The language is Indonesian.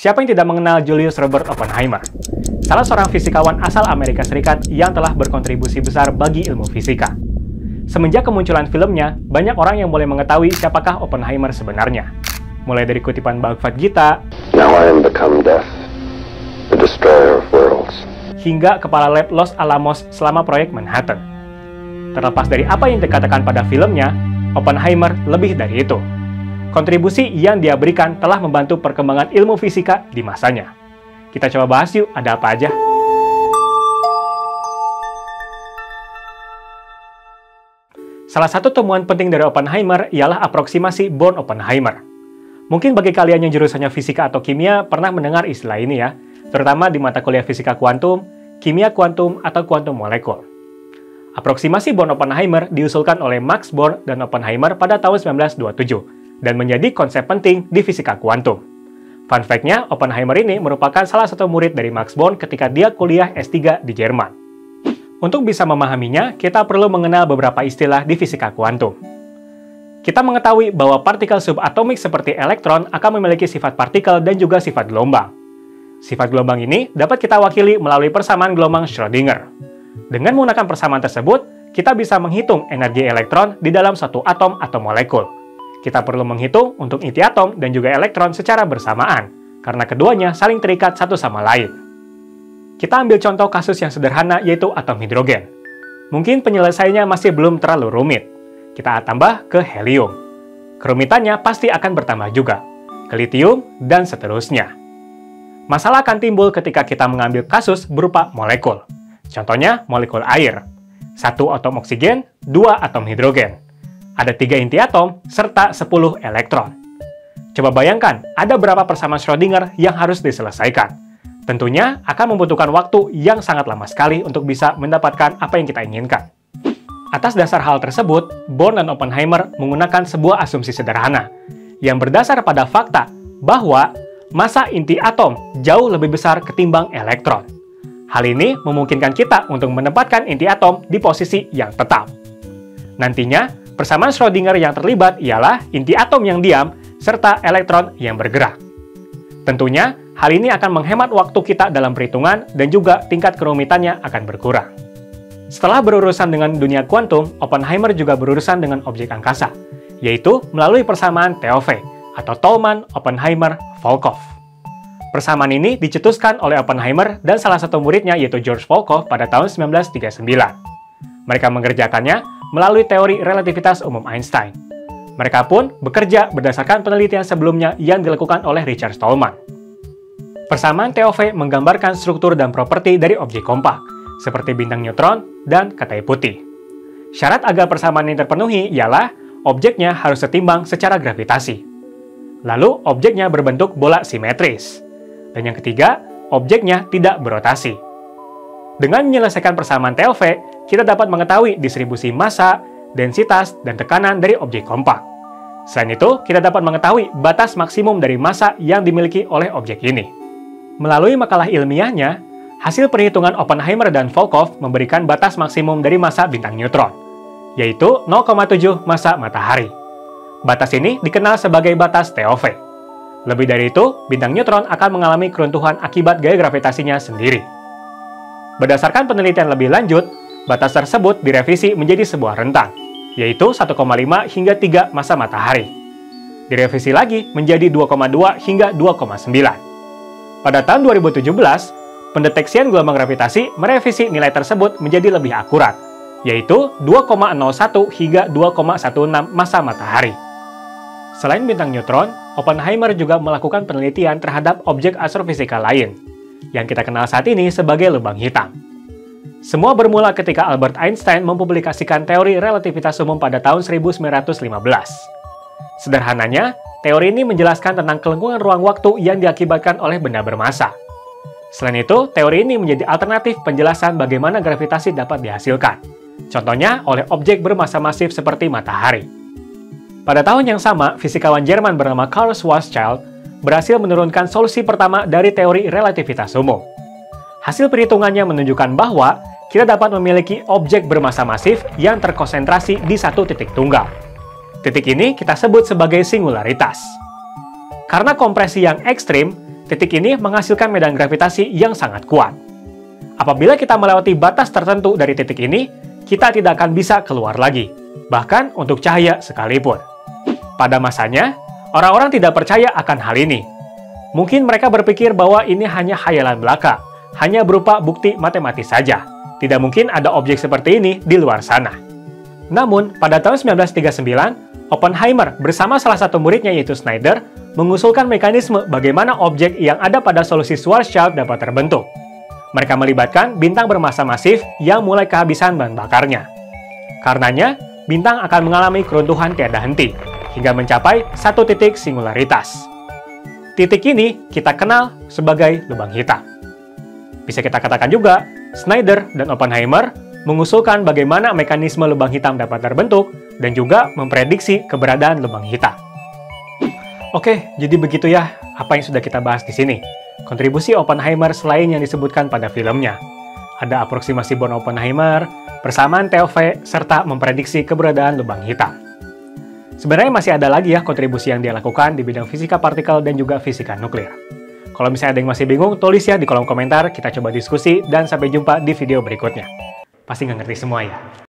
Siapa yang tidak mengenal Julius Robert Oppenheimer? Salah seorang fisikawan asal Amerika Serikat yang telah berkontribusi besar bagi ilmu fisika. Semenjak kemunculan filmnya, banyak orang yang mulai mengetahui siapakah Oppenheimer sebenarnya. Mulai dari kutipan Bhagavad Gita, Now I am become death, the destroyer of worlds. Hingga kepala lab Los Alamos selama proyek Manhattan. Terlepas dari apa yang dikatakan pada filmnya, Oppenheimer lebih dari itu. Kontribusi yang dia berikan telah membantu perkembangan ilmu fisika di masanya. Kita coba bahas yuk, ada apa aja? Salah satu temuan penting dari Oppenheimer ialah aproksimasi Born-Oppenheimer. Mungkin bagi kalian yang jurusannya fisika atau kimia pernah mendengar istilah ini ya, terutama di mata kuliah fisika kuantum, kimia kuantum, atau kuantum molekul. Aproksimasi Born-Oppenheimer diusulkan oleh Max Born dan Oppenheimer pada tahun 1927 dan menjadi konsep penting di fisika kuantum. Fun fact-nya, Oppenheimer ini merupakan salah satu murid dari Max Born ketika dia kuliah S3 di Jerman. Untuk bisa memahaminya, kita perlu mengenal beberapa istilah di fisika kuantum. Kita mengetahui bahwa partikel subatomik seperti elektron akan memiliki sifat partikel dan juga sifat gelombang. Sifat gelombang ini dapat kita wakili melalui persamaan gelombang Schrödinger. Dengan menggunakan persamaan tersebut, kita bisa menghitung energi elektron di dalam suatu atom atau molekul. Kita perlu menghitung untuk inti atom dan juga elektron secara bersamaan, karena keduanya saling terikat satu sama lain. Kita ambil contoh kasus yang sederhana, yaitu atom hidrogen. Mungkin penyelesaiannya masih belum terlalu rumit. Kita tambah ke helium. Kerumitannya pasti akan bertambah juga, ke litium, dan seterusnya. Masalah akan timbul ketika kita mengambil kasus berupa molekul. Contohnya, molekul air. 1 atom oksigen, 2 atom hidrogen. Ada 3 inti atom, serta 10 elektron. Coba bayangkan, ada berapa persamaan Schrödinger yang harus diselesaikan. Tentunya akan membutuhkan waktu yang sangat lama sekali untuk bisa mendapatkan apa yang kita inginkan. Atas dasar hal tersebut, Born dan Oppenheimer menggunakan sebuah asumsi sederhana, yang berdasar pada fakta bahwa massa inti atom jauh lebih besar ketimbang elektron. Hal ini memungkinkan kita untuk menempatkan inti atom di posisi yang tetap. Nantinya, persamaan Schrödinger yang terlibat ialah inti atom yang diam serta elektron yang bergerak. Tentunya, hal ini akan menghemat waktu kita dalam perhitungan dan juga tingkat kerumitannya akan berkurang. Setelah berurusan dengan dunia kuantum, Oppenheimer juga berurusan dengan objek angkasa, yaitu melalui persamaan TOV atau Tolman-Oppenheimer-Volkoff. Persamaan ini dicetuskan oleh Oppenheimer dan salah satu muridnya yaitu George Volkoff pada tahun 1939. Mereka mengerjakannya melalui teori relativitas umum Einstein. Mereka pun bekerja berdasarkan penelitian sebelumnya yang dilakukan oleh Richard Stallman. Persamaan TOV menggambarkan struktur dan properti dari objek kompak, seperti bintang neutron dan katai putih. Syarat agar persamaan ini terpenuhi ialah objeknya harus setimbang secara gravitasi. Lalu, objeknya berbentuk bola simetris. Dan yang ketiga, objeknya tidak berotasi. Dengan menyelesaikan persamaan TOV, kita dapat mengetahui distribusi massa, densitas, dan tekanan dari objek kompak. Selain itu, kita dapat mengetahui batas maksimum dari massa yang dimiliki oleh objek ini. Melalui makalah ilmiahnya, hasil perhitungan Oppenheimer dan Volkoff memberikan batas maksimum dari massa bintang neutron, yaitu 0,7 massa matahari. Batas ini dikenal sebagai batas TOV. Lebih dari itu, bintang neutron akan mengalami keruntuhan akibat gaya gravitasinya sendiri. Berdasarkan penelitian lebih lanjut, batas tersebut direvisi menjadi sebuah rentang, yaitu 1,5 hingga 3 massa matahari. Direvisi lagi menjadi 2,2 hingga 2,9. Pada tahun 2017, pendeteksian gelombang gravitasi merevisi nilai tersebut menjadi lebih akurat, yaitu 2,01 hingga 2,16 massa matahari. Selain bintang neutron, Oppenheimer juga melakukan penelitian terhadap objek astrofisika lain, yang kita kenal saat ini sebagai lubang hitam. Semua bermula ketika Albert Einstein mempublikasikan teori relativitas umum pada tahun 1915. Sederhananya, teori ini menjelaskan tentang kelengkungan ruang waktu yang diakibatkan oleh benda bermassa. Selain itu, teori ini menjadi alternatif penjelasan bagaimana gravitasi dapat dihasilkan. Contohnya oleh objek bermassa masif seperti matahari. Pada tahun yang sama, fisikawan Jerman bernama Karl Schwarzschild berhasil menurunkan solusi pertama dari teori relativitas umum. Hasil perhitungannya menunjukkan bahwa kita dapat memiliki objek bermassa masif yang terkonsentrasi di satu titik tunggal. Titik ini kita sebut sebagai singularitas. Karena kompresi yang ekstrim, titik ini menghasilkan medan gravitasi yang sangat kuat. Apabila kita melewati batas tertentu dari titik ini, kita tidak akan bisa keluar lagi, bahkan untuk cahaya sekalipun. Pada masanya, orang-orang tidak percaya akan hal ini. Mungkin mereka berpikir bahwa ini hanya khayalan belaka, hanya berupa bukti matematis saja. Tidak mungkin ada objek seperti ini di luar sana. Namun, pada tahun 1939, Oppenheimer bersama salah satu muridnya yaitu Schneider mengusulkan mekanisme bagaimana objek yang ada pada solusi Schwarzschild dapat terbentuk. Mereka melibatkan bintang bermassa masif yang mulai kehabisan bahan bakarnya. Karenanya, bintang akan mengalami keruntuhan tiada henti, hingga mencapai satu titik singularitas. Titik ini kita kenal sebagai lubang hitam. Bisa kita katakan juga, Schneider dan Oppenheimer mengusulkan bagaimana mekanisme lubang hitam dapat terbentuk dan juga memprediksi keberadaan lubang hitam. Oke, jadi begitu ya apa yang sudah kita bahas di sini. Kontribusi Oppenheimer selain yang disebutkan pada filmnya. Ada aproksimasi Born-Oppenheimer, persamaan TOV, serta memprediksi keberadaan lubang hitam. Sebenarnya masih ada lagi ya kontribusi yang dia lakukan di bidang fisika partikel dan juga fisika nuklir. Kalau misalnya ada yang masih bingung, tulis ya di kolom komentar, kita coba diskusi, dan sampai jumpa di video berikutnya. Pasti nggak ngerti semua ya?